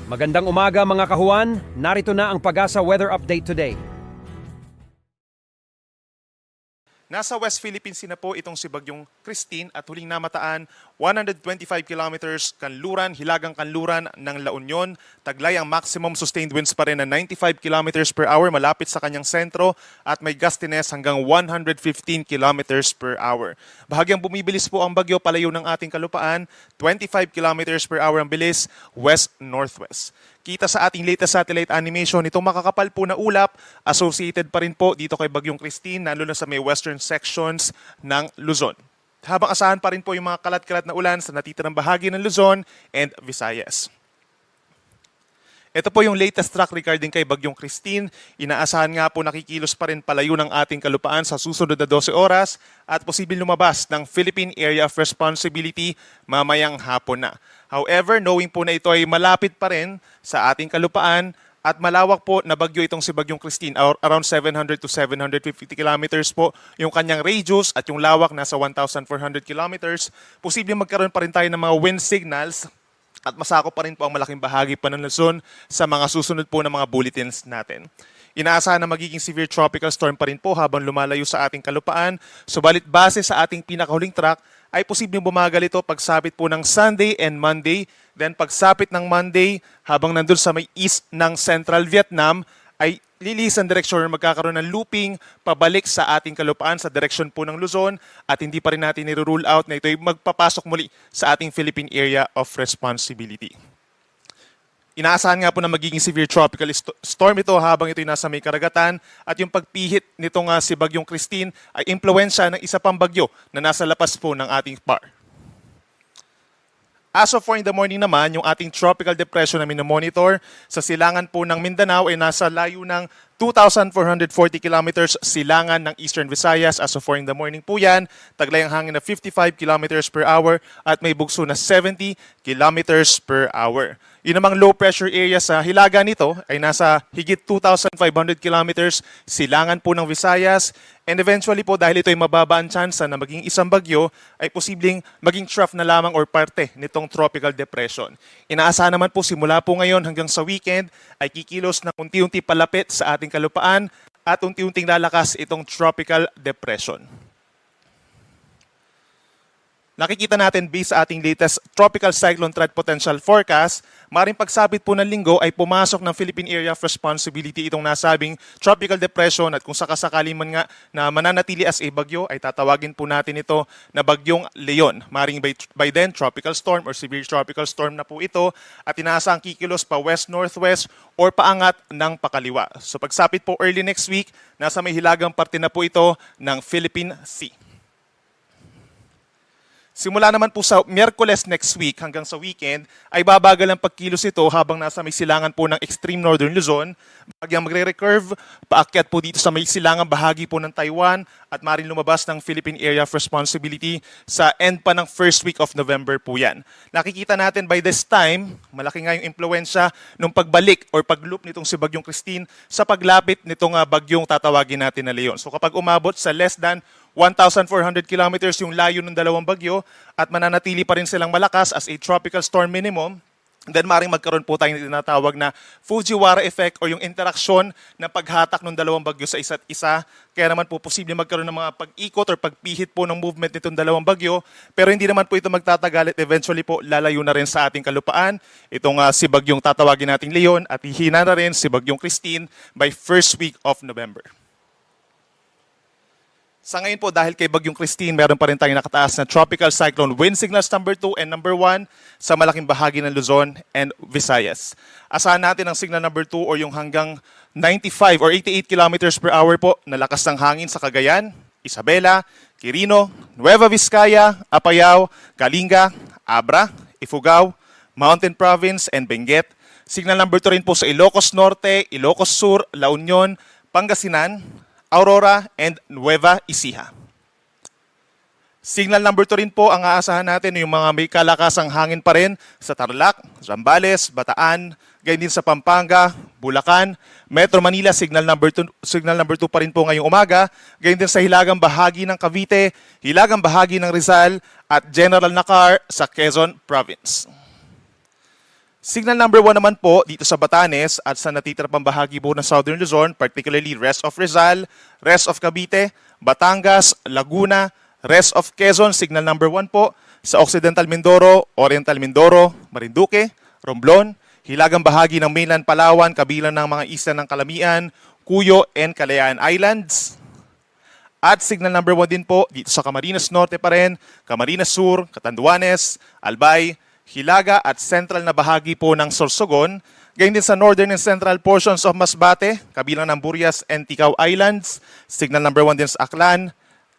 Magandang umaga mga kahuan, narito na ang Pag-asa Weather Update today. Nasa West Philippines na po itong si Bagyong Christine at huling namataan 125 kilometers kanluran, hilagang kanluran ng La Union. Taglay ang maximum sustained winds pa rin na 95 kilometers per hour malapit sa kanyang sentro at may gustiness hanggang 115 kilometers per hour. Bahagyang bumibilis po ang bagyo palayo ng ating kalupaan, 25 kilometers per hour ang bilis, west-northwest. Kita sa ating latest satellite animation, itong makakapal po na ulap, associated pa rin po dito kay Bagyong Christine, lalo na sa may western sections ng Luzon. Habang asahan pa rin po yung mga kalat-kalat na ulan sa natitirang bahagi ng Luzon and Visayas. Ito po yung latest track regarding kay Bagyong Christine. Inaasahan nga po nakikilos pa rin palayo ng ating kalupaan sa susunod na 12 oras at posibleng lumabas ng Philippine Area of Responsibility mamayang hapon na. However, knowing po na ito ay malapit pa rin sa ating kalupaan at malawak po na bagyo itong si Bagyong Christine, around 700 to 750 kilometers po yung kanyang radius at yung lawak nasa 1,400 kilometers. Posibleng magkaroon pa rin tayo ng mga wind signals at masakop pa rin po ang malaking bahagi pa ng Luzon sa mga susunod po ng mga bulletins natin. Inaasahan na magiging severe tropical storm pa rin po habang lumalayo sa ating kalupaan. Subalit base sa ating pinakahuling track, ay posibleng bumagal ito pagsapit po ng Sunday and Monday. Then pagsapit ng Monday, habang nandun sa may east ng Central Vietnam, ay lilis ang direksyon or magkakaroon ng looping pabalik sa ating kalupaan sa direksyon po ng Luzon at hindi pa rin natin nire-rule out na ito ay magpapasok muli sa ating Philippine Area of Responsibility. Inaasahan nga po na magiging severe tropical storm ito habang ito'y nasa may karagatan at yung pagpihit nitong si Bagyong Christine ay impluwensya ng isa pang bagyo na nasa lapas po ng ating PAR. As of 4 in the morning naman, yung ating tropical depression na minomonitor sa silangan po ng Mindanao ay nasa layo ng 2,440 kilometers silangan ng Eastern Visayas. As of 4 in the morning po yan, taglay ang hangin na 55 kilometers per hour at may bugso na 70 kilometers per hour. Yun namang low pressure area sa hilaga nito ay nasa higit 2,500 kilometers silangan po ng Visayas. And eventually po dahil ito ay mababa ang tsansa na maging isang bagyo ay posibleng maging trough na lamang or parte nitong tropical depression. Inaasahan naman po simula po ngayon hanggang sa weekend ay kikilos na unti-unti palapit sa ating kalupaan at unti-unting lalakas itong tropical depression. Nakikita natin based sa ating latest Tropical Cyclone Threat Potential Forecast, maring pagsapit po ng linggo ay pumasok ng Philippine Area of Responsibility itong nasabing tropical depression at kung sakasakali man nga na mananatili as a bagyo ay tatawagin po natin ito na Bagyong Leon. Maring by then tropical storm or severe tropical storm na po ito at inaasang kikilos pa west-northwest or paangat ng pakaliwa. So pagsapit po early next week, nasa may hilagang parte na po ito ng Philippine Sea. Simula naman po sa Miyerkules next week hanggang sa weekend ay babagal ang pagkilos ito habang nasa may silangan po ng extreme northern Luzon. Bagyang magre-recurve, paakyat po dito sa may silangan bahagi po ng Taiwan at maaaring lumabas ng Philippine Area of Responsibility sa end pa ng first week of November po yan. Nakikita natin by this time, malaki nga yung impluensya ng pagbalik or pagloop nitong si Bagyong Christine sa paglapit nitong bagyong tatawagin natin na Leon. So kapag umabot sa less than 1,400 kilometers yung layo ng dalawang bagyo at mananatili pa rin silang malakas as a tropical storm minimum, then maaaring magkaroon po tayong tinatawag na Fujiwara effect o yung interaksyon ng paghatak ng dalawang bagyo sa isa't isa. Kaya naman po posible magkaroon ng mga pag-ikot or pagpihit po ng movement nitong dalawang bagyo. Pero hindi naman po ito magtatagal at eventually po lalayo na rin sa ating kalupaan. Itong si bagyong tatawagin nating Leon at hihina na rin si Bagyong Christine by first week of November. Sa ngayon po, dahil kay Bagyong Christine, meron pa rin tayong nakataas na Tropical Cyclone Wind Signals number 2 and number 1 sa malaking bahagi ng Luzon and Visayas. Asahan natin ang signal number 2 o yung hanggang 95 or 88 kilometers per hour po na lakas ng hangin sa Cagayan, Isabela, Quirino, Nueva Vizcaya, Apayao, Kalinga, Abra, Ifugao, Mountain Province, and Benguet. Signal number 2 rin po sa Ilocos Norte, Ilocos Sur, La Union, Pangasinan, Aurora, and Nueva Ecija. Signal number 2 rin po ang aasahan natin yung mga may kalakasang hangin pa rin sa Tarlac, Zambales, Bataan, gayon din sa Pampanga, Bulacan, Metro Manila, signal number 2 pa rin po ngayong umaga, gayon din sa hilagang bahagi ng Cavite, hilagang bahagi ng Rizal, at General Nakar sa Quezon Province. Signal number 1 naman po dito sa Batanes at sa natitira pang bahagi po ng Southern Luzon, particularly rest of Rizal, rest of Cavite, Batangas, Laguna, rest of Quezon, signal number 1 po. Sa Occidental Mindoro, Oriental Mindoro, Marinduque, Romblon, hilagang bahagi ng mainland Palawan, kabilang ng mga isla ng Calamian, Cuyo, and Kalayaan Islands. At signal number 1 din po dito sa Camarines Norte pa rin, Camarines Sur, Catanduanes, Albay, Hilaga at central na bahagi po ng Sorsogon, gayon din sa northern and central portions of Masbate, kabilang ng Burias and Ticao Islands, signal number 1 din sa Aklan,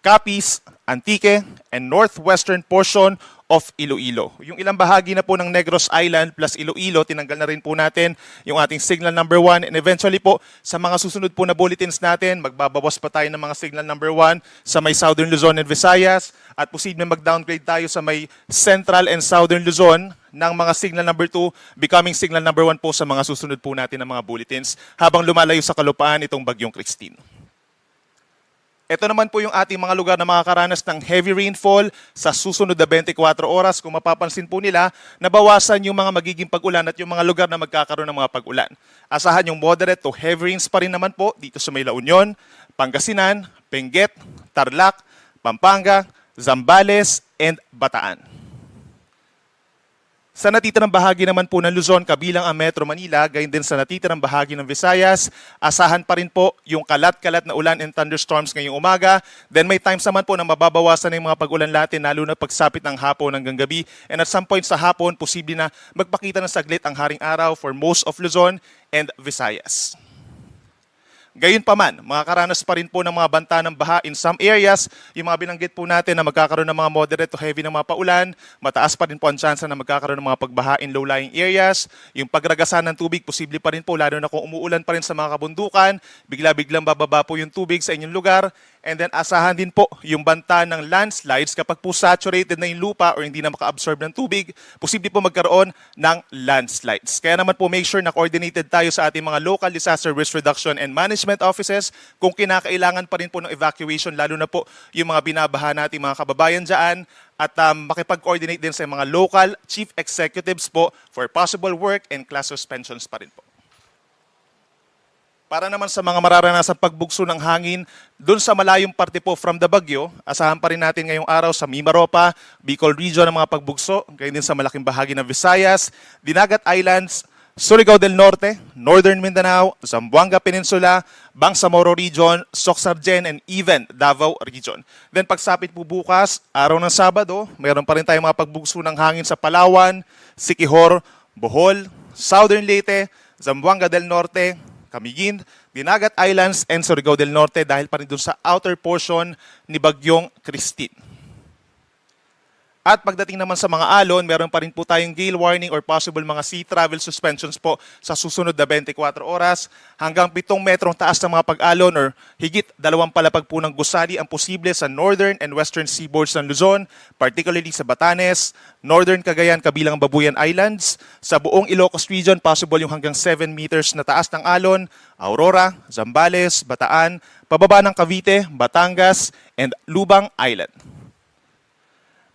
Capiz, Antique, and northwestern portion of Iloilo. Yung ilang bahagi na po ng Negros Island plus Iloilo, tinanggal na rin po natin yung ating signal number 1 and eventually po sa mga susunod po na bulletins natin, magbabawas pa tayo ng mga signal number 1 sa may Southern Luzon and Visayas at posibleng mag-downgrade tayo sa may Central and Southern Luzon ng mga signal number 2 becoming signal number 1 po sa mga susunod po natin ng mga bulletins habang lumalayo sa kalupaan itong Bagyong Christine. Ito naman po yung ating mga lugar na makakaranas ng heavy rainfall sa susunod na 24 oras. Kung mapapansin po nila, nabawasan yung mga magiging pag-ulan at yung mga lugar na magkakaroon ng mga pag-ulan. Asahan yung moderate to heavy rains pa rin naman po dito sa may La Union, Pangasinan, Benguet, Tarlac, Pampanga, Zambales, and Bataan. Sa natitirang bahagi naman po ng Luzon, kabilang ang Metro Manila, gayon din sa natitirang bahagi ng Visayas, asahan pa rin po yung kalat-kalat na ulan and thunderstorms ngayong umaga. Then may times naman po na mababawasan na yung mga pag-ulan natin, lalo na pagsapit ng hapon hanggang gabi. And at some point sa hapon, posible na magpakita ng saglit ang haring araw for most of Luzon and Visayas. Gayon pa man, makakaranas pa rin po ng mga banta ng baha in some areas. Yung mga binanggit po natin na magkakaroon ng mga moderate to heavy na mga paulan, mataas pa rin po ang tsansa na magkakaroon ng mga pagbaha in low-lying areas. Yung pagragasan ng tubig, posible pa rin po, lalo na kung umuulan pa rin sa mga kabundukan, bigla-biglang bababa po yung tubig sa inyong lugar. And then asahan din po yung banta ng landslides kapag po saturated na yung lupa or hindi na maka-absorb ng tubig, posible po magkaroon ng landslides. Kaya naman po make sure na coordinated tayo sa ating mga local disaster risk reduction and management offices kung kinakailangan pa rin po ng evacuation, lalo na po yung mga binabaha nating mga kababayan dyan at makipag-coordinate din sa mga local chief executives po for possible work and class suspensions pa rin po. Para naman sa mga mararanasang pagbugso ng hangin, doon sa malayong parte po from the Bagyo, asahan pa rin natin ngayong araw sa Mimaropa, Bicol Region ng mga pagbugso, gayon din sa malaking bahagi ng Visayas, Dinagat Islands, Surigao del Norte, Northern Mindanao, Zamboanga Peninsula, Bangsamoro Region, Soxargen, and even Davao Region. Then pagsapit po bukas, araw ng Sabado, mayroon pa rin tayong mga pagbugso ng hangin sa Palawan, Siquijor, Bohol, Southern Leyte, Zamboanga del Norte, Camiguin, Dinagat Islands, and Surigao del Norte dahil pa rin dun sa outer portion ni Bagyong Christine. At pagdating naman sa mga alon, meron pa rin po tayong gale warning or possible mga sea travel suspensions po sa susunod na 24 oras. Hanggang 7 metrong taas ng mga pag-alon or higit 2 palapag po ng gusali ang posible sa northern and western seaboards ng Luzon, particularly sa Batanes, northern Cagayan kabilang Babuyan Islands. Sa buong Ilocos Region, possible yung hanggang 7 meters na taas ng alon, Aurora, Zambales, Bataan, pababa ng Cavite, Batangas, and Lubang Island.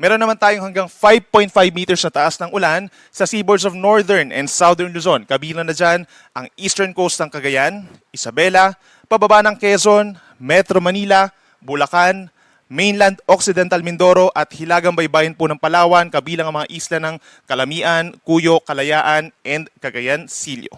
Meron naman tayong hanggang 5.5 meters na taas ng ulan sa seaboards of northern and southern Luzon. Kabilang na dyan ang eastern coast ng Cagayan, Isabela, pababa ng Quezon, Metro Manila, Bulacan, mainland Occidental Mindoro at hilagang baybayin po ng Palawan, kabilang ang mga isla ng Calamian, Cuyo, Kalayaan, and Cagayan Silio.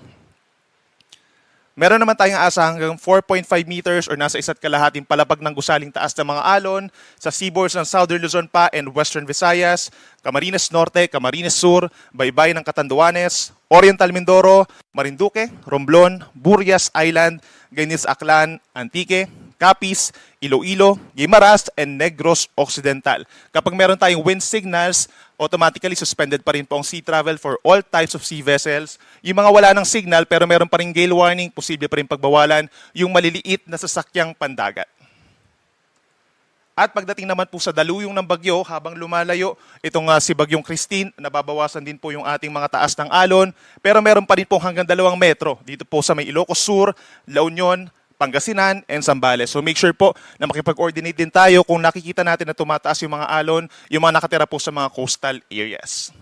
Meron naman tayong asa hanggang 4.5 meters or nasa 1.5 palapag ng gusaling taas ng mga alon sa seaboards ng Southern Luzon pa and Western Visayas, Camarines Norte, Camarines Sur, baybay ng Catanduanes, Oriental Mindoro, Marinduque, Romblon, Burias Island, Gaynes Aklan, Antique, Capiz, Iloilo, Guimaras, and Negros Occidental. Kapag meron tayong wind signals, automatically suspended pa rin po ang sea travel for all types of sea vessels. Yung mga wala ng signal pero meron pa rin gale warning, posible pa rin pagbawalan yung maliliit na sasakyang pandagat. At pagdating naman po sa daluyong ng bagyo, habang lumalayo itong si Bagyong Christine, nababawasan din po yung ating mga taas ng alon, pero meron pa rin po hanggang 2 metro dito po sa may Ilocos Sur, La Union, Pangasinan, and Zambales. So make sure po na makipag-coordinate din tayo kung nakikita natin na tumataas yung mga alon, yung mga nakatira po sa mga coastal areas.